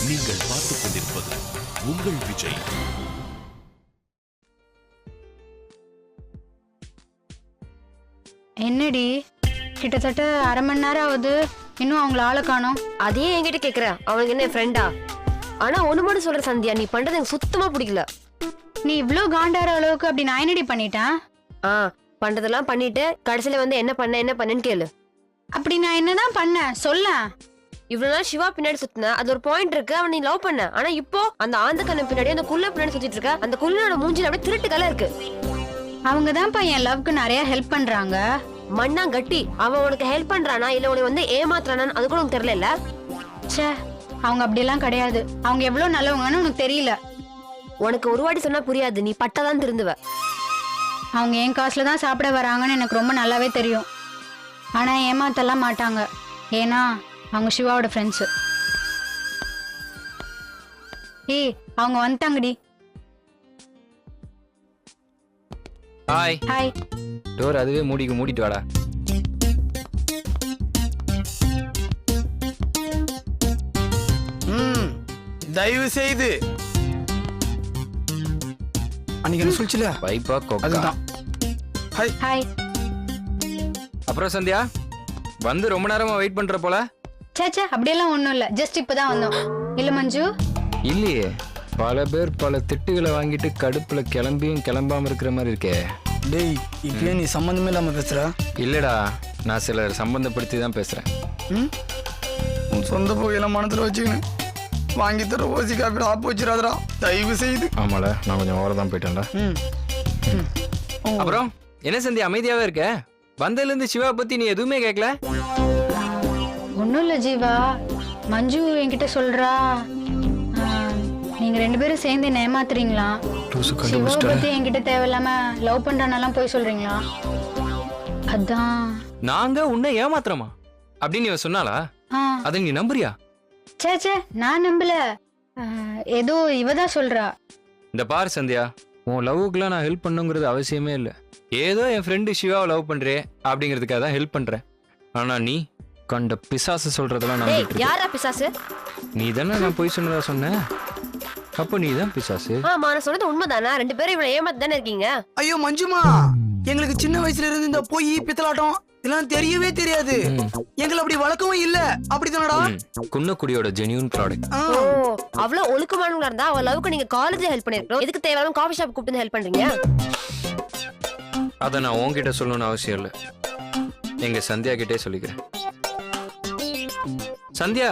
நீங்கள் பார்த்துக் கொண்டிருப்பது உங்கள் விஜய். என்னடி கிட்டத்தட்ட அரை மணி நேரம் ஆகுது, இன்னும் அவங்கள ஆளை காணோம். அதையே என்கிட்ட கேக்குற, அவனுக்கு என்ன ஃப்ரெண்டா? ஆனா ஒண்ணு மட்டும் சொல்ற சந்தியா, நீ பண்றது எனக்கு சுத்தமா பிடிக்கல. நீ இவ்ளோ காண்டார அளவுக்கு அப்படி நான் என்னடி பண்ணிட்டேன்? பண்றதெல்லாம் பண்ணிட்டு கடைசியில வந்து என்ன பண்ணேன்னு கேளு. அப்படி நான் என்னதான் பண்ணேன் சொல்ல? இவ்வளவு நாள் சிவா பின்னாடி சுத்தின, அது ஒரு பாயிண்ட் இருக்கு, அவன் நீ லவ் பண்ண. ஆனா இப்போ அந்த ஆந்த கண்ணு பின்னாடி அந்த குள்ள பின்னாடி சுத்திட்டு இருக்க. அந்த குள்ளனோட மூஞ்சில அப்படியே திருட்டு கலை இருக்கு. அவங்க தான்ப்பா என் லவ்க்கு நிறைய ஹெல்ப் பண்றாங்க. மண்ணா கட்டி அவன் உனக்கு ஹெல்ப் பண்றானா இல்ல உனக்கு வந்து ஏமாத்துறானான்னு அது கூட உனக்கு தெரியல. ச்சே, அவங்க அப்படியெல்லாம் கிடையாது. அவங்க எவ்வளவு நல்லவங்கன்னு உனக்கு தெரியல. உனக்கு ஒரு வாட்டி சொன்னா புரியாது, நீ பட்டாதான் திருந்துவ. அவங்க என் காசுல தான் சாப்பிட வராங்கன்னு எனக்கு ரொம்ப நல்லாவே தெரியும். ஆனா ஏமாத்தெல்லாம் மாட்டாங்க, ஏன்னா அவங்க சிவாவோட ஃப்ரெண்ட்ஸு. ஏய், அவங்க வந்துட்டாங்கடி. ஹாய். ஹாய். டோர் அதுவே மூடிட்டு வாடா. தயவு செய்து அன்னைக்கு என்ன சொல்லிச்சுல வைப்பா கோக்கா. அதுதான். ஹாய். ஹாய். அப்புறம் சந்தியா வந்து ரொம்ப நேரமா வெயிட் பண்ற போல. சேச்சே, அப்படியெல்லாம் ஒண்ணும் இல்ல, ஜஸ்ட் இப்பதான் வந்தோம். இல்ல மஞ்சு? இல்லையே, பல பேர் பல திட்டுகளை வாங்கிட்டு கடுப்புல கிளம்பியும் கிளம்பாம இருக்கிற மாதிரி இருக்கே. டேய், இப்பயே நீ சம்பந்தமே இல்லாம பேசுற. இல்லடா, நான் சிலர் சம்பந்தப்படுத்தி தான் பேசுறேன். உன் சொந்த புகையில மனத்துல வச்சுக்கணும் வாங்கி தர ஓசி காப்பி ஆப்பு வச்சிடாதடா தயவு செய்து. ஆமால, நான் கொஞ்சம் ஓர தான் போயிட்டேன்டா. அப்புறம் என்ன சந்தியா அமைதியாவே இருக்க? வந்ததுல இருந்து சிவா பத்தி நீ எதுவுமே கேட்கல. ஒண்ணும் இல்ல ஜீவா, மஞ்சு என்கிட்ட சொல்றா, நீங்க ரெண்டு பேரும் சேர்ந்து என்ன ஏமாத்துறீங்களா? சிவா பத்தி என்கிட்ட தேவையில்லாம லவ் பண்றானெல்லாம் போய் சொல்றீங்களா? அதான். நாங்க உன்னை ஏமாத்துறோமா அப்படின்னு இவ சொன்னாலா? அதை நீ நம்புறியா? சேச்சே, நான் நம்பல, ஏதோ இவதான் சொல்றா. இந்த பாரு சந்தியா, உன் லவ்வுக்குலாம் நான் ஹெல்ப் பண்ணுங்கிறது அவசியமே இல்லை. ஏதோ என் ஃப்ரெண்டு சிவாவை லவ் பண்றே அப்படிங்கிறதுக்காக தான் ஹெல்ப் பண்றேன். ஆனா நீ கண்ட பிசாசு சொல்றதெல்லாம் நான் யாரா பிசாசு? நீ தானே நான் போய் சொன்னதா சொன்னேன். அப்போ நீ தான் பிசாசு. ஆமா, நான் சொன்னது உண்மைதானா? ரெண்டு பேரும் இவ்வளவு ஏமாத்து தானே இருக்கீங்க. ஐயோ மஞ்சுமா, எங்களுக்கு சின்ன வயசுல இருந்து இந்த பொய் பித்தலாட்டம் இதெல்லாம் தெரியவே தெரியாது. எங்களை அப்படி வளர்க்கவும் இல்ல. அப்படிதானடா குன்னக்குடியோட ஜெனியூன் ப்ராடக்ட். அவ்வளவு ஒழுக்கமானவங்களா இருந்தா அவ லவ்க்கு நீங்க காலேஜ்ல ஹெல்ப் பண்ணிருக்கோம். எதுக்கு தேவையில்லாம காஃபி ஷாப் கூப்பிட்டு ஹெல்ப் பண்றீங்க? அத நான் உன்கிட்ட சொல்லணும்னு அவசியம் இல்லை, எங்க சந்தியா கிட்டே சொல்லிக்கிறேன். சந்தியா,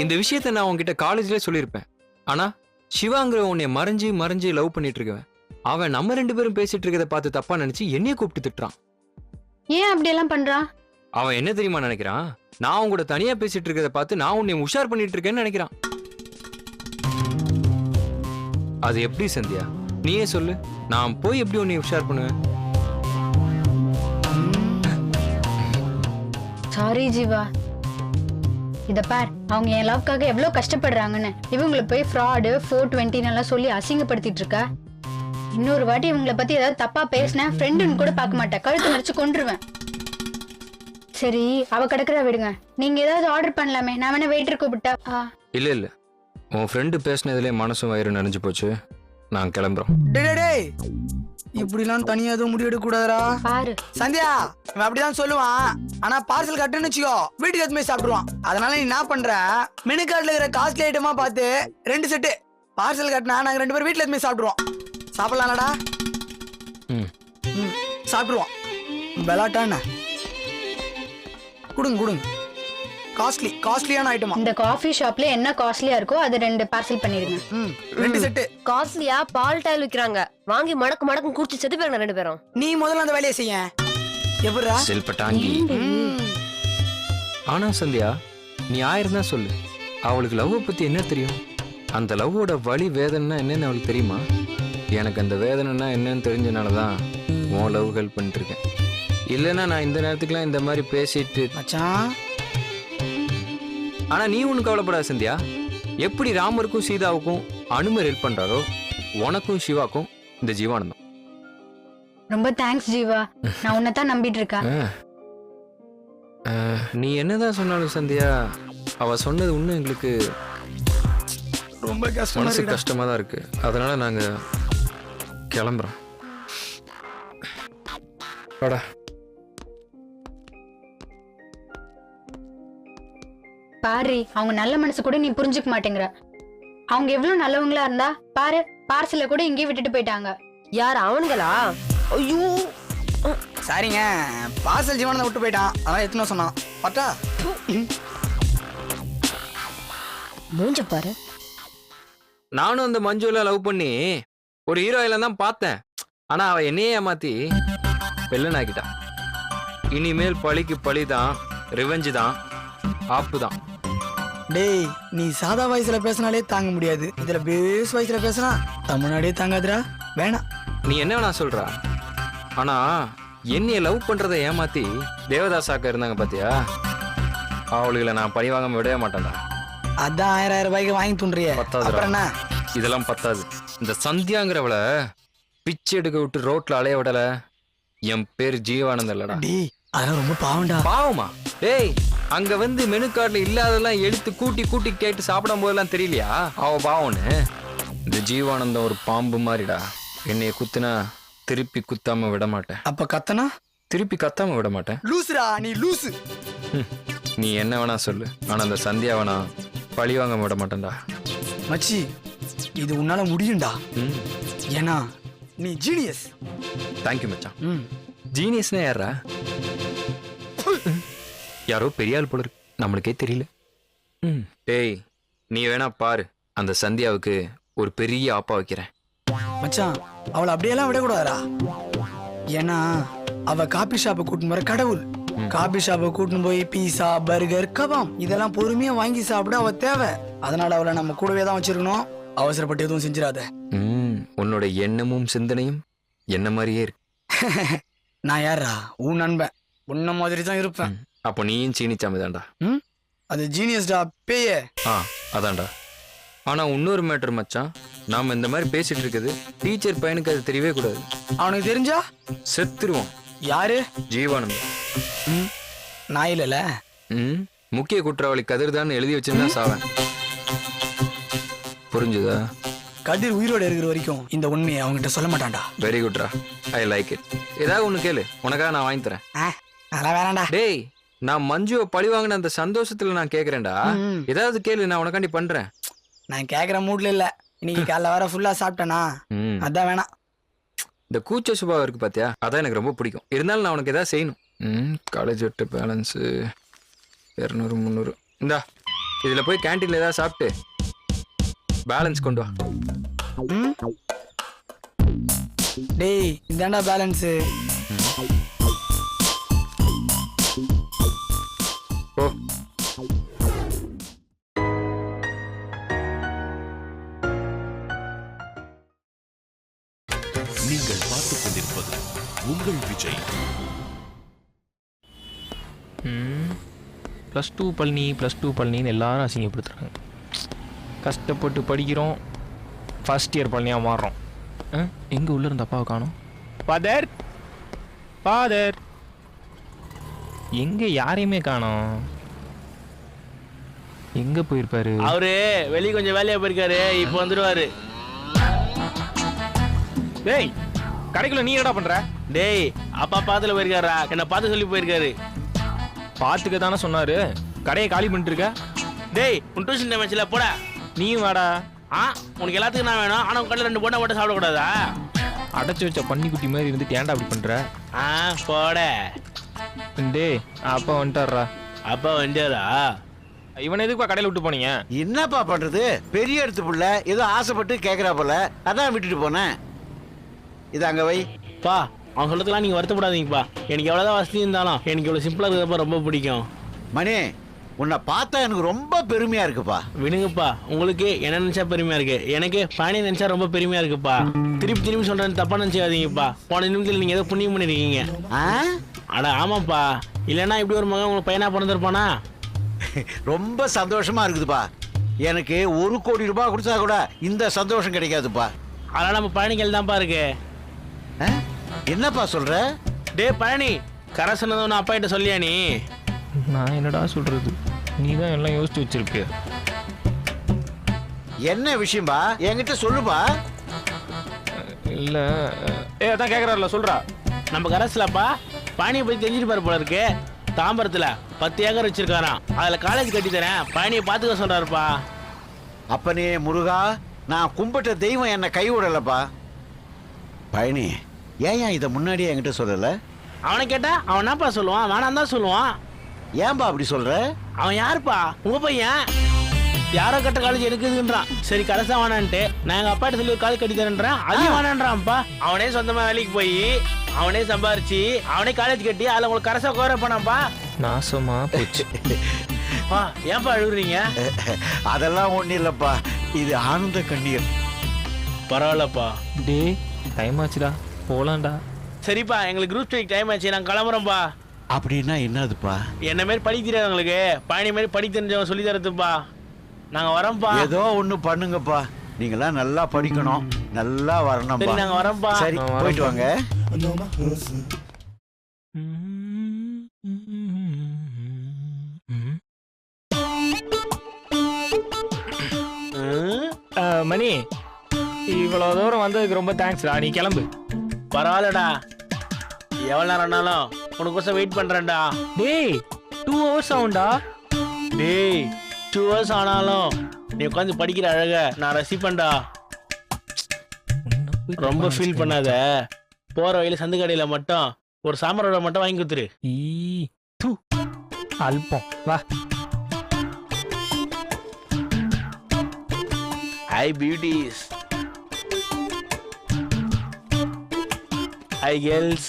இந்த விஷயத்த நான் உன்கிட்ட காலேஜ்ல சொல்லியிருப்பேன். ஆனா சிவாங்கிற உன்னை மறைஞ்சு லவ் பண்ணிட்டு இருக்கவன் அவன் நம்ம ரெண்டு பேரும் பேசிட்டு இருக்கதை பார்த்து தப்பா நினைச்சு என்னைய கூப்பிட்டு திட்டுறான். ஏன் அப்படியெல்லாம் பண்றான்? அவன் என்ன தெரியுமா நினைக்கிறான்? நான் உன் கூட தனியா பேசிட்டு இருக்கதை பார்த்து நான் உன்னை உஷார் பண்ணிட்டு இருக்கேன்னு நினைக்கிறான். அது எப்படி சந்தியா, நீயே சொல்லு, நான் போய் எப்படி உன்னை உஷார் பண்ணுவேன்? சாரி ஜீவா, இத பார், அவங்க என் லவ்க்காக எவ்வளவு கஷ்டப்படுறாங்கன்னு இவங்களை போய் ஃப்ராடு 420 எல்லாம் சொல்லி அசிங்கப்படுத்திட்டு இருக்கா. இன்னொரு வாட்டி இவங்களை பத்தி ஏதாவது தப்பா பேசினேன், ஃப்ரெண்டுன்னு கூட பார்க்க மாட்டேன், கழுத்து மறைச்சு கொன்றுவேன். சரி, அவ கிடக்குறா விடுங்க, நீங்க ஏதாவது ஆர்டர் பண்ணலாமே, நான் வேணா வெயிட்டர் கூப்பிட்டா? இல்ல, உன் ஃப்ரெண்டு பேசினதுல மனசும் வயிறு நனைஞ்சு போச்சு, நான் கிளம்புறோம். டேய், இப்படிலாம் தனியா எதுவும் முடிவெடுக்க கூடாதுடா. பாரு சந்தியா, இவன் அப்படிதான் சொல்லுவான். ஆனா பார்சல் கட்டுன்னு வச்சுக்கோ, வீட்டுக்கு எதுவுமே சாப்பிடுவான். அதனால நீ என்ன பண்ற, மெனு கார்டுல இருக்கிற காஸ்ட்லி ஐட்டமா பார்த்து 2 செட்டு பார்சல் கட்டினா நாங்க 2 பேரும் வீட்டுல எதுவுமே சாப்பிடுவோம். சாப்பிடலாம்டா? சாப்பிடுவோம். பெலாட்டான கொடுங்க, காஸ்ட்லியான ஐட்டமா. இந்த காஃபி ஷாப்ல என்ன காஸ்ட்லியா இருக்கோ அது 2 பார்சல் பண்ணிடுங்க. 2 செட்டு. காஸ்ட்லியா பால் டைல் விக்கிறாங்க, வாங்கி மடக்கு குடிச்சு செத்து போயிருங்க 2 பேரும். நீ முதல்ல அந்த வேலையை செய்ய. எப்படிடா செல்பட்டாங்கி? ஆனா சந்தியா, நீ ஆயிரம் தான் சொல்லு, அவளுக்கு லவ் பத்தி என்ன தெரியும்? அந்த லவ்வோட வலி வேதனைனா என்னன்னு அவளுக்கு தெரியுமா? எனக்கு அந்த வேதனைனா என்னன்னு தெரிஞ்சனாலதான் உன் லவ் ஹெல்ப் பண்ணிட்டு இருக்கேன். இல்லைன்னா நான் இந்த நேரத்துக்குலாம் இந்த மாதிரி பேசிட்டு மச்சான். ஆனா நீ ஒண்ணு கவலைப்படாத சந்தியா, எப்படி ராமருக்கும் சீதாவுக்கும் அனுமர் ஹெல்ப் பண்றாரோ உனக்கும் சிவாக்கும் இந்த ஜீவானந்தம். ரொம்ப தேங்க்ஸ் ஜீவா, நான் உன்னைத்தான் நம்பிட்டு இருக்கேன். நீ என்னதான் சொன்னாலும் சந்தியா, அவ சொன்னது இன்னும் எங்களுக்கு ரொம்ப கஷ்டமா மனசு இருக்குடா. கஷ்டமா தான் இருக்கு. அதனால நாங்க கிளம்புறோம். வாடா. பாரு, அவங்க நல்ல மனசு கூட நீ புரிஞ்சுக்க மாட்டேங்கிற. அவங்க எவ்வளவு நல்லவங்களா இருந்தா பாரு, பார்சல கூட இங்கே விட்டுட்டு போயிட்டாங்க. யார் அவனுங்களா? ஐயோ சாரிங்க, பார்சல் ஜீவனை விட்டு போயிட்டான், அதான் எத்தனை சொன்னான் பட்டா. மூஞ்ச பாரு. நானும் அந்த மஞ்சுல லவ் பண்ணி ஒரு ஹீரோயில தான் பார்த்தேன். ஆனா அவ என்னையே ஏமாத்தி வெள்ளன் ஆக்கிட்டா. இனிமேல் பழிக்கு பழிதான், ரிவெஞ்சு தான், ஆப்பு தான். டேய், நீ சாதா வயசுல பேசினாலே தாங்க முடியாது, இதுல பேஸ் வயசுல பேசினா தமிழ்நாடே தாங்காதுடா. வேணாம். நீ என்ன வேணா சொல்றா, ஆனா என்னைய லவ் பண்றதை ஏமாத்தி தேவதாசாக்கா இருந்தாங்க பாத்தியா, அவளுகளை நான் பழி வாங்காம விடவே மாட்டேன்டா. அதான் 1000 ரூபாய்க்கு வாங்கி துண்றிய. பத்தாதுடா. அப்புறம் என்ன? இதெல்லாம் பத்தாது. இந்த சந்தியாங்கிறவளை பிச்சை எடுக்க விட்டு ரோட்ல அலைய விடல. என் பேர் ஜீவானந்த் இல்லடா. டேய், அதெல்லாம் ரொம்ப பாவம்டா. பாவமா? டேய், அங்க வந்து மெனு கார்டுல இல்லாதெல்லாம் எடுத்து கூட்டி கூட்டி கேட்டு சாப்பிடும் போதெல்லாம் தெரியலையா அவ பாவம்னு? இந்த ஜீவானந்தம் ஒரு பாம்பு மாதிரிடா. என்னைய குத்துனா திருப்பி குத்தாம விட மாட்டேன். அப்ப கத்தனா திருப்பி கத்தாம விட மாட்டேன். லூசுடா, நீ லூசு. நீ என்ன வேணா சொல்லு, ஆனா அந்த சந்தியாவனா பழி வாங்க விட மாட்டேன்டா. மச்சி, இது உன்னால முடியும்டா. ம், ஏன்னா நீ ஜீனியஸ். தேங்க்யூ மச்சான். ம். ஜீனியஸ்னா யாரா? யாரோ பெரிய ஆள் போல இருக்கு, நம்மளுக்கே தெரியல. டேய், நீ வேணா பாரு, அந்த சந்தியாவுக்கு ஒரு பெரிய ஆப்பா வைக்கிறேன். மச்சான், அவளை அப்படியெல்லாம் விடக்கூடாதுடா. ஏன்னா அவ காபி ஷாப்பை கூட்டின்னு வர கடவுள். காபி ஷாப்பை கூட்டின்னு போய் பீஸா, பர்கர், கபாம் இதெல்லாம் பொறுமையா வாங்கி சாப்பிட அவ தேவை. அதனால அவளை நம்ம கூடவே தான் வச்சிருக்கணும். அவசரப்பட்டு எதுவும் செஞ்சிடாத. உன்னோட எண்ணமும் சிந்தனையும் என்ன மாதிரியே இருக்கு. நான் யாரா? உன் நண்பன், உன்ன மாதிரி தான் இருப்பேன். அப்போ நீயும் சீனிச்சாமி தான்டா. அது ஜீனியஸ்டா, பேயே. அதான்டா. ஆனா இன்னொரு மேட்டர் மச்சான், நாம இந்த மாதிரி பேசிட்டு இருக்குது டீச்சர் பையனுக்கு அது தெரியவே கூடாது. அவனுக்கு தெரிஞ்சா செத்துருவோம். யாரு? ஜீவானந்தம். நான் இல்லல. முக்கிய குற்றவாளி கதிர் தான் எழுதி வச்சிருந்தா சாவேன். புரிஞ்சுதா? கதிர் உயிரோட இருக்கிற வரைக்கும் இந்த உண்மையை அவங்ககிட்ட சொல்ல மாட்டான்டா. வெரி குட்ரா, ஐ லைக் இட். ஏதாவது ஒண்ணு கேளு, உனக்காக நான் வாங்கி தரேன். அதெல்லாம் வேணாண்டா. டேய், நான் மஞ்சுவை பழி வாங்கின அந்த சந்தோஷத்துல நான் கேக்குறேன்டா. ஏதாவது கேளு, நான் உனக்காண்டி பண்றேன். நான் கேக்குற மூட்ல இல்ல. இன்னைக்கு காலைல வர ஃபுல்லா சாப்பிட்டேனா, அதான் வேணாம். இந்த கூச்ச சுபாவம் இருக்கு பாத்தியா, அதான் எனக்கு ரொம்ப பிடிக்கும். இருந்தாலும் நான் உனக்கு ஏதாவது செய்யணும். காலேஜ் விட்டு பேலன்ஸ் 200 300 இந்தா, இதுல போய் கேன்டீன்ல ஏதாவது சாப்பிட்டு பேலன்ஸ் கொண்டு வா. டேய், இதாண்டா பேலன்ஸ். ஓ, நீங்கள் பார்த்துக் கொண்டிருப்பது உங்கள் விஜய். +2 பழனின்னு எல்லாரும் அசிங்கப்படுத்துறாங்க. கஷ்டப்பட்டு படிக்கிறோம், ஃபர்ஸ்ட் இயர் பழனியாக மாறுறோம். எங்கே உள்ள இருந்த அப்பாவை காணோம்? ஃபாதர், ஃபாதர், எங்கே யாரையுமே காணோம். எங்கே போயிருப்பாரு? அவரு வெளியே கொஞ்சம் வேலையா போயிருக்காரு, இப்போ வந்துடுவாரு. டேய், கடைக்குள்ள நீ என்னடா பண்ற? டேய், அப்பா பாத்துல போயிருக்காரா, என்ன பார்த்து சொல்லி போயிருக்காரு. பார்த்துக்க தானே சொன்னாரு, கடையை காலி பண்ணிட்டு இருக்க. டேய், உன் டியூஷன் டைம் ஆச்சுல, போடா. நீயும் வாடா. உனக்கு எல்லாத்துக்கும் நான் வேணும், ஆனா உன் கடையில் 2 போட்டா போட்டு சாப்பிடக்கூடாதா? அடைச்சி வச்ச பன்னிக்குட்டி மாதிரி இருந்துட்டு ஏன்டா அப்படி பண்ற? போட. டேய், அப்பா வந்துட்டாரா? அப்பா வண்டியாரா? இவனை எதுக்குப்பா கடையில் விட்டு போனீங்க? என்னப்பா பண்றது, பெரிய எடுத்து புள்ள ஏதோ ஆசைப்பட்டு கேட்கறா போல, அதான் விட்டுட்டு போனேன். இது அங்க வை. பா, அவன் சொல்லத்துலாம் நீங்க வருத்தப்படாதீங்கப்பா. எனக்கு எவ்வளவுதான் வசதி இருந்தாலும் எனக்கு இவ்வளவு சிம்பிளா இருக்கிறப்ப ரொம்ப பிடிக்கும். மணி, உன்னை பார்த்தா எனக்கு ரொம்ப பெருமையா இருக்குப்பா. விடுங்கப்பா, உங்களுக்கு என்ன நினைச்சா பெருமையா இருக்கு, எனக்கு பழனி நினைச்சா ரொம்ப பெருமையா இருக்குப்பா. திருப்பி சொல்றேன், தப்பா நினைச்சாதீங்கப்பா. போன நிமிஷத்துல நீங்க ஏதோ புண்ணியம் பண்ணிருக்கீங்க. அட ஆமாப்பா, இல்லைன்னா இப்படி ஒரு மகன் உங்களுக்கு பையனா பிறந்திருப்பானா? ரொம்ப சந்தோஷமா இருக்குதுப்பா. எனக்கு 1 கோடி ரூபாய் கொடுத்தா கூட இந்த சந்தோஷம் கிடைக்காதுப்பா. அதனால நம்ம பழனிகள் தான்ப்பா இருக்கு. என்னப்பா சொல்ற? டே பழனி, கரை சொன்னது அப்பா கிட்ட சொல்லியா நீ? நான் என்னடா சொல்றது, நீ தான் எல்லாம் யோசிச்சு வச்சிருக்க. என்ன விஷயம்பா என்கிட்ட சொல்லுப்பா. இல்ல அதான் கேக்குறாருல சொல்றா. நம்ம கரஸ்லப்பா பழனியை பத்தி தெரிஞ்சுட்டு பாரு போல இருக்கு. தாம்பரத்துல 10 ஏக்கர் வச்சிருக்காராம். அதுல காலேஜ் கட்டி தரேன், பழனியை பாத்துக்க சொல்றாருப்பா. அப்பனே முருகா, நான் கும்பிட்ட தெய்வம் என்னை கை விடலப்பா. பழனி, ஏன் இதை முன்னாடியே என்கிட்ட சொல்லல? அவனை கேட்டா அவன் என்னப்பா சொல்லுவான்? வேணாம் தான் சொல்லுவான். ஏன்பா அப்படி சொல்ற? அவன் யாருப்பா? உங்க பையன். யாரோ கட்ட காலேஜ் எடுக்குதுன்றான். சரி கரசா வேணான்ட்டு நான் எங்க அப்பாட்ட சொல்லி காலேஜ் கட்டி தரேன்றேன். அதையும் வேணான்றான்ப்பா. அவனே சொந்தமா வேலைக்கு போய் அவனே சம்பாரிச்சு அவனே காலேஜ் கட்டி அதில் உங்களுக்கு கரசா கோர போனாப்பா. நாசமா போச்சு. ஏன்பா அழுகுறீங்க? அதெல்லாம் ஒண்ணும் இல்லப்பா, இது ஆனந்த கண்ணீர். பரவாயில்லப்பா. டே டைம் ஆச்சுடா, போலாம்டா. சரிப்பா, எங்களுக்கு குரூப் ஸ்டடி டைம் ஆச்சு, நாங்கள் கிளம்புறோம்ப்பா. அப்படின்னா என்னதுப்பா? என்ன மாரி படிக்க தெரியாது உங்களுக்கு, பழனி மாரி படிக்க தெரிஞ்சவங்க சொல்லி தரதுப்பா. நாங்க வரோம்ப்பா. ஏதோ ஒண்ணு பண்ணுங்கப்பா, நீங்களாம் நல்லா படிக்கணும், நல்லா வரணும்பா. சரி நாங்க வரோம்ப்பா. சரி போயிட்டு வாங்க. மணி, இவ்வளவு தூரம் வந்ததுக்கு ரொம்ப தேங்க்ஸ்டா. நீ கிளம்பு. பரவாயில்லடா, எவ்வளவு நேரம்னாலும் உனக்கு வெயிட் பண்றேன்டா. டேய் 2 hours ஆகும்டா. டேய் 2 hours ஆனாலும் நீ உட்காந்து படிக்கிற அழக நான் ரசிப்பேன்டா. ரொம்ப ஃபீல் பண்ணாத. போற வழியில சந்து கடையில மட்டும் ஒரு சாம்பாரோட மட்டும் வாங்கி கொடுத்துரு. அல்பம் வா. Hi beauties, hi girls,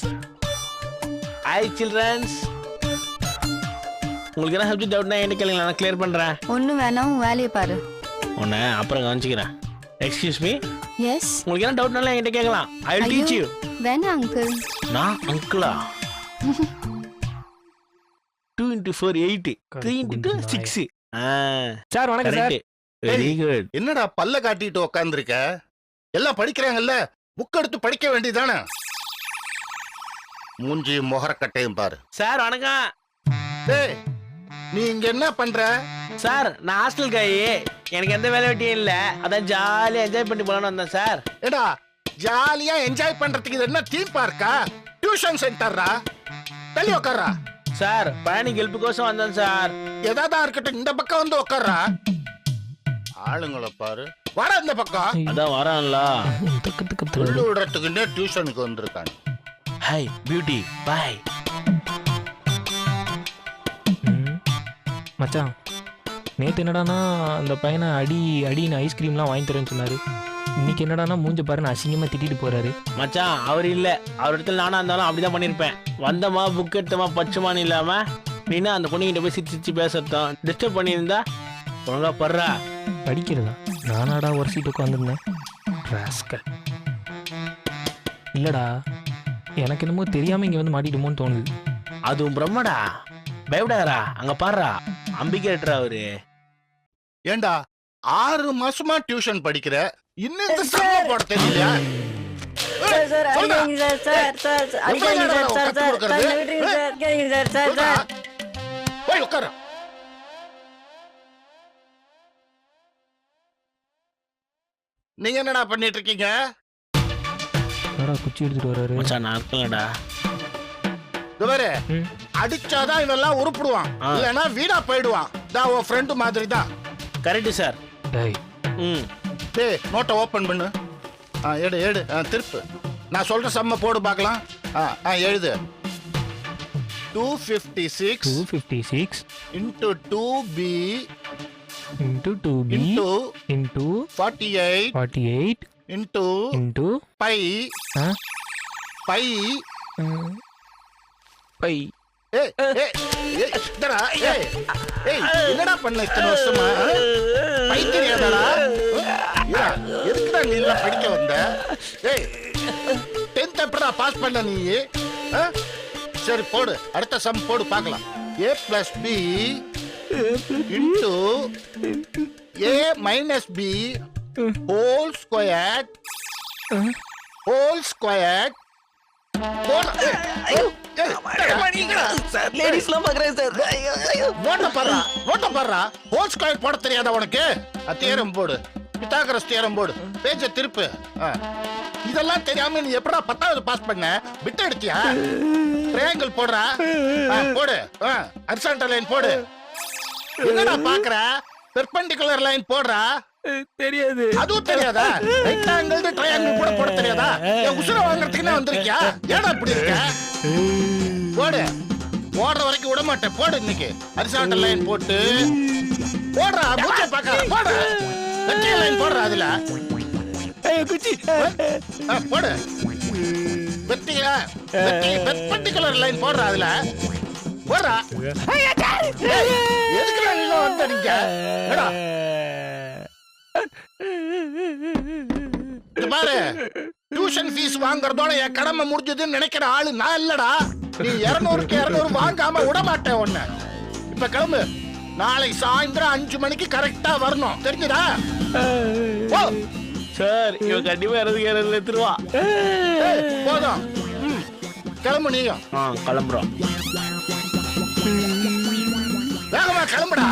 hi childrens. உங்களுக்கு என்ன சப்ஜெக்ட் டவுட்னா என்ன கேளுங்க, நான் கிளியர் பண்றேன். ஒன்றும் வேணாம், உன் வேலையை பாரு. உன்னை அப்புறம் கவனிச்சுக்கிறேன். Excuse me, yes. உங்களுக்கு என்ன டவுட்னாலும் என்கிட்ட கேட்கலாம். I will teach you. வேணாம் அங்கிள். நான் அங்கிளா? 2 into 4 8, 3 into 2 6. சார் வணக்கம் சார். Very good. என்னடா பல்ல காட்டிட்டு உக்காந்துருக்க? எல்லாம் படிக்கிறாங்கல்ல, புக் எடுத்து படிக்க வேண்டியதானே? மூஞ்சி முகரக்கட்டையும் பாரு. சார் வணக்கம். டேய், நீ இங்க என்ன பண்ற? சார் நான் ஹாஸ்டல் காயி, எனக்கு எந்த வேலை வெட்டியும் இல்ல, அதான் ஜாலியா என்ஜாய் பண்ணி போலான்னு வந்தேன் சார். ஏடா ஜாலியா என்ஜாய் பண்றதுக்கு இது என்ன தீம் பார்க்கா? டியூஷன் சென்டர்ரா. தள்ளி உட்கார்றா. சார் பழனி ஹெல்ப்புக்கோசம் வந்தேன் சார். ஏதாவது இருக்கட்டும், இந்த பக்கம் வந்து உட்கார்றா. ஆளுங்களை பாரு, வர இந்த பக்கம். அதான் வரான்ல, புல்லு விடுறதுக்குன்னே டியூஷனுக்கு வந்திருக்காங்க. ஹை பியூட்டி பாய். மச்சான், நேற்று என்னடானா அந்த பையனை அடின்னு ஐஸ்கிரீம்லாம் வாங்கி தரேன்னு சொன்னாரு. இன்னைக்கு என்னடானா மூஞ்ச பாருன்னு அசிங்கமாக திட்டிட்டு போறாரு. மச்சான் அவர் இல்ல, அவர் இடத்துல நானா இருந்தாலும் அப்படிதான் பண்ணிருப்பேன். வந்தமா புக் எடுத்தமா பச்சமான்னு இல்லாம நீனா அந்த பொண்ணுகிட்ட போய் சிரிச்சு சிரிச்சு பேசுறதும் டிஸ்டர்ப் பண்ணியிருந்தா ஒழுங்கா படுறா. படிக்கிறதா? நானாடா ஒரு சீட்டு உட்காந்துருந்தேன். ராஸ்கல். இல்லடா, எனக்கு என்னமோ தெரியாம இங்க வந்து மாட்டிடுமோன்னு தோணுது. அதுவும் பிரம்மடா, பயப்படாதரா. அங்க பாடுறா, அம்பிகேட்டரா அவரு. ஏண்டா 6 மாசமா டியூஷன் படிக்கிற, இன்னும் இந்த சம்ம போட தெரியலையா? போய் உட்கார. நீங்க என்னடா பண்ணிட்டு இருக்கீங்க? குச்சி எடுத்துட்டு வர்றாரு. மச்சான் நான் இருக்கலடா. இதுவரை அடிச்சாதான் இவெல்லாம் உருப்பிடுவான், இல்லைன்னா வீணா போயிடுவான். தான் உன் ஃப்ரெண்டு மாதிரி தான். Correct sir. டேய் நோட்டை ஓப்பன் பண்ணு. எடு எடு, திருப்பு. நான் சொல்ற சம்ம போடு பார்க்கலாம். எழுது. 256 into 2b into 2b into 48 into pi. என்னடா பண்ண இத்தனை வருஷமா? பை தெரியாதாடா? எதுக்குடா நீ எல்லாம் படிக்க வந்த? 10th எப்படா பாஸ் பண்ண நீ? சரி போடு, அடுத்த சம் போடு பார்க்கலாம். a plus b into a minus b whole squared போட தெரியாதா உனக்கு? தேரம் போடு. பித்தாகரஸ் தியரம் போடு, பேஜ திருப்பு. இதெல்லாம் தெரியாம நீ எப்படா 10வது பாஸ் பண்ண? பிட் அடிச்சியா? ட்ரையாங்கிள் போடுறா. போடு. ஹரிசாண்டல் லைன் போடு. என்னடா பாக்குற? பெர்பெண்டிகுலர் லைன் போடுறா. தெரியாது. அதுவும் தெரியாதா? ரெக்டாங்கிள் ட்ரையாங்கிள் கூட போட தெரியாதா? என் உசுர வாங்குறதுக்குன்னு வந்திருக்கியா? ஏடா இப்படி இருக்க? போடு. போடுற வரைக்கும் விட மாட்டேன். போடு இன்னைக்கு. ஹரிசாண்டல் லைன் போட்டு போடுறா. மூச்ச பாக்க போடு. வெர்டிகல் லைன் போடுறா அதுல. குச்சி போடு. பெர்பெண்டிகுலர் லைன் போடுறா அதுல. போடுறா. எதுக்குடா நீ வந்தீங்க? ஏடா இது பாரு, டியூஷன் ஃபீஸ் வாங்குறதோட என் கடமை முடிஞ்சதுன்னு நினைக்கிற ஆளு நான் இல்லடா. நீ 200க்கு 200 வாங்காம விட மாட்டேன் உன்னை. இப்ப கிளம்பு. நாளை சாயந்தரம் 5 மணிக்கு கரெக்டா வரணும். தெரிஞ்சுதா? சார் இவன் கண்டிப்பா 200 எடுத்துருவா. போதும். கிளம்பு நீயும். கிளம்புறோம். வேகமா கிளம்புடா.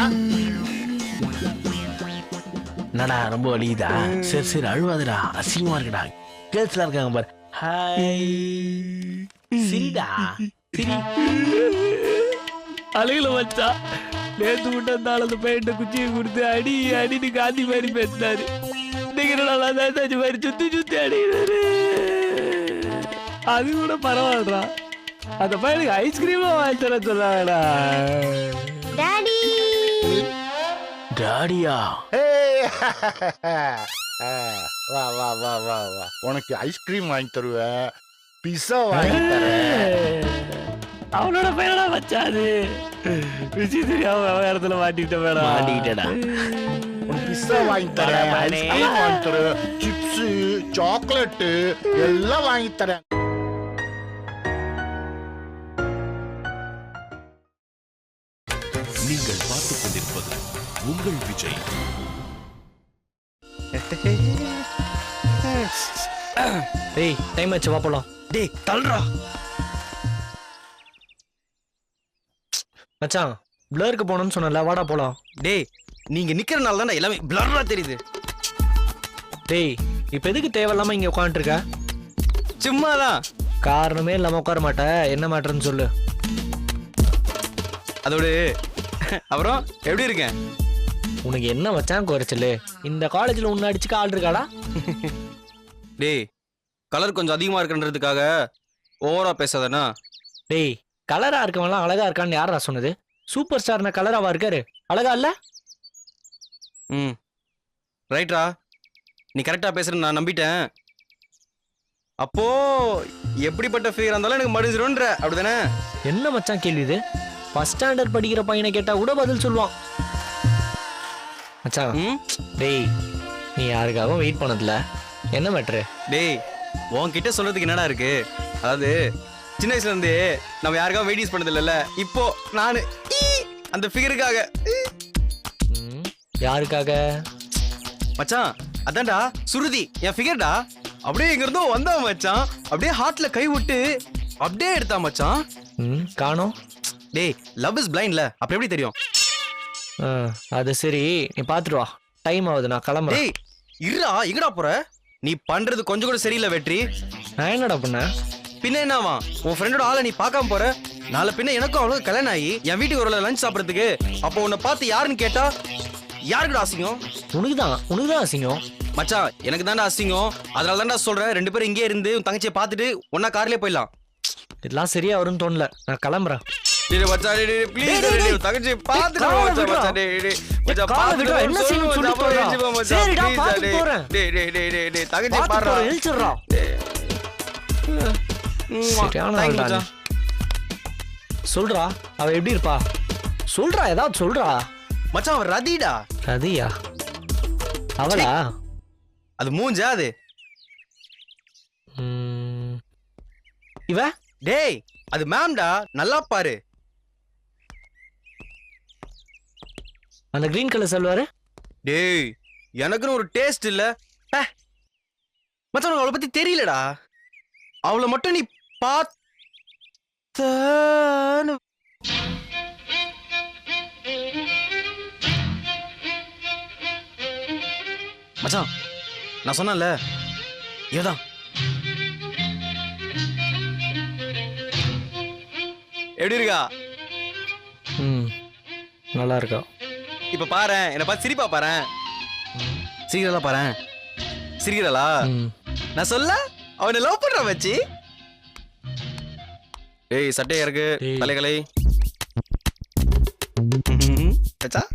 என்னடா ரொம்ப வலிக்குதா? சரி சரி அழுவாதுடா, அசிங்கமா இருக்குடா. கேர்ள்ஸ்லாம் இருக்காங்க பாரு. ஹாய் சிரிடா சிரி. அழுகல வச்சா நேத்து விட்டு அந்த அந்த பையன் குச்சியை கொடுத்து அடி அடின்னு காந்தி மாதிரி பேசினாரு. இன்னைக்கு நல்லா தான் மாதிரி சுத்தி சுத்தி அடிக்கிறாரு. அது கூட பரவாயில்லடா. அந்த பையனுக்கு ஐஸ்கிரீம்லாம் வாங்கி தர சொன்னாங்கடா. டாடி டாடியா? வா வா வா வா வா. உனக்கு ஐஸ்கிரீம் வாங்கி தருவேன், பிஸா வாங்கி தரேன். அவனோட பையனடா வச்சாது. விஷயம் தெரியாம இடத்துல மாட்டிக்கிட்ட வேணாம். மாட்டிக்கிட்டடா. உனக்கு பிஸா வாங்கி தரேன், ஐஸ்கிரீம் வாங்கி தரேன், சிப்ஸ், சாக்லேட் எல்லாம் வாங்கி தரேன். நீங்கள் பார்த்துக் கொண்டிருப்பது உங்கள் விஜய். டேய் டைம் ஆச்சு, வா போலாம். டேய் தள்ளுறா. மச்சான் பிளருக்கு போகணும்னு சொன்னல, வாடா போலாம். டேய் நீங்க நிக்கிறனால தான் எல்லாமே பிளர்ரா தெரியுது. டேய் இப்ப எதுக்கு தேவையில்லாம இங்க உட்காந்துருக்க? சும்மாதான். காரணமே இல்லாம உட்கார மாட்டேன். என்ன மேட்டர்ன்னு சொல்லு. அதோடு அப்புறம் எப்படி இருக்கேன்? உனக்கு என்ன மச்சான் குறைச்சலு? இந்த காலேஜ்ல உன்னை அடிச்சுக்க ஆள் இருக்காடா? டேய் கலர் கொஞ்சம் அதிகமா இருக்குன்றதுக்காக ஓவரா பேசாதனா? டேய் கலரா இருக்கவன்லாம் அழகா இருக்கான்னு யாரா சொன்னது? சூப்பர் ஸ்டார்னா கலராவா இருக்காரு? அழகா இல்ல? ரைட்ரா, நீ கரெக்டா பேசுறேன்னு நான் நம்பிட்டேன். அப்போ எப்படிப்பட்ட ஃபிகர் இருந்தாலும் எனக்கு மடிஞ்சிரும்ன்ற, அப்படிதானே? என்ன மச்சான் கேள்வி இது? ஃபர்ஸ்ட் ஸ்டாண்டர்ட் படிக்கிற பையனை கேட்டா கூட பதில் சொல்லுவான் மச்சான். டேய் நீ யாருக்காகவும் வெயிட் பண்ணதில்ல, என்ன மேட்ரு? டேய் உன்கிட்ட சொல்றதுக்கு என்னடா இருக்கு? அதாவது சின்ன வயசுல இருந்து நம்ம யாருக்காகவும் வெயிட் பண்ணது இல்லைல்ல, இப்போ நானு அந்த ஃபிகருக்காக. யாருக்காக மச்சான்? அதான்டா சுருதி, என் ஃபிகர்டா. அப்படியே இங்க இருந்தும் வந்தான் மச்சான், அப்படியே ஹார்ட்ல கை விட்டு அப்படியே எடுத்தா மச்சான். காணோம். டேய் லவ் இஸ் பிளைண்ட்ல, அப்படி எப்படி தெரியும்? அது சரி, நீ பாத்துட்டு வா, டைம் ஆகுது, நான் கிளம்புறேன். டேய் இருடா, எங்கடா போற? நீ பண்றது கொஞ்சம் கூட சரியில்லை வெற்றி. நான் என்னடா பண்ண? பின்ன என்னவா, உன் ஃப்ரெண்டோட ஆளை நீ பார்க்காம போற. நாளை பின்ன எனக்கும் அவளுக்கு கல்யாணம் ஆகி என் வீட்டுக்கு ஒரு லஞ்ச் சாப்பிடறதுக்கு, அப்போ உன்னை பார்த்து யாருன்னு கேட்டா யாருக்குடா அசிங்கம்? உனக்குதான் அசிங்கம் மச்சான். எனக்கு தான்டா அசிங்கம். அதனால தான்டா சொல்றேன், 2 பேரும் இங்கே இருந்து உன் தங்கச்சியை பார்த்துட்டு ஒன்னா கார்லயே போயிடலாம். இதெல்லாம் சரியா வரும்னு தோணல, நான் கிளம்புறேன். டேய் மச்சான், டேய் ப்ளீஸ் தங்கச்சியை பார்த்துட்டு மச்சான். மச்சான் டேய் மச்சான் பார்த்துட்டு என்ன செய்யணும் சொல்லி போறா. சரிடா பாத்து போறேன். டேய் தங்கச்சியை பாருடா. எழுச்சிடுறா. சரியான ஆள்டா. சொல்றா, அவ எப்படி இருப்பா? சொல்றா, ஏதாவது சொல்றா. மச்சான் அவன் ரதிடா. ரதியா? அவளா? அது மூஞ்சா அது. இவ? டேய் அது மேம்டா, நல்லா பாரு. அந்த கிரீன் கலர் சொல்வாரு. டேய் எனக்குன்னு ஒரு டேஸ்ட் இல்ல. மச்சான் அவளை பத்தி தெரியலடா. அவளை மட்டும் நீ பார்த்த மச்சான் நான் சொன்னேன்ல இவதான். எப்படி இருக்கா? ம் நல்லா இருக்கா. இப்ப பாரு என்ன பார்த்து சிரிப்பா பாரு. சிரிக்கிறா பாரு. சிரிக்கிறா? ம் நான் சொல்ல அவனை லவ் பண்ற வச்சு. ஏய் சட்டையா இருக்கு டேய். தலைகளை. மச்சான்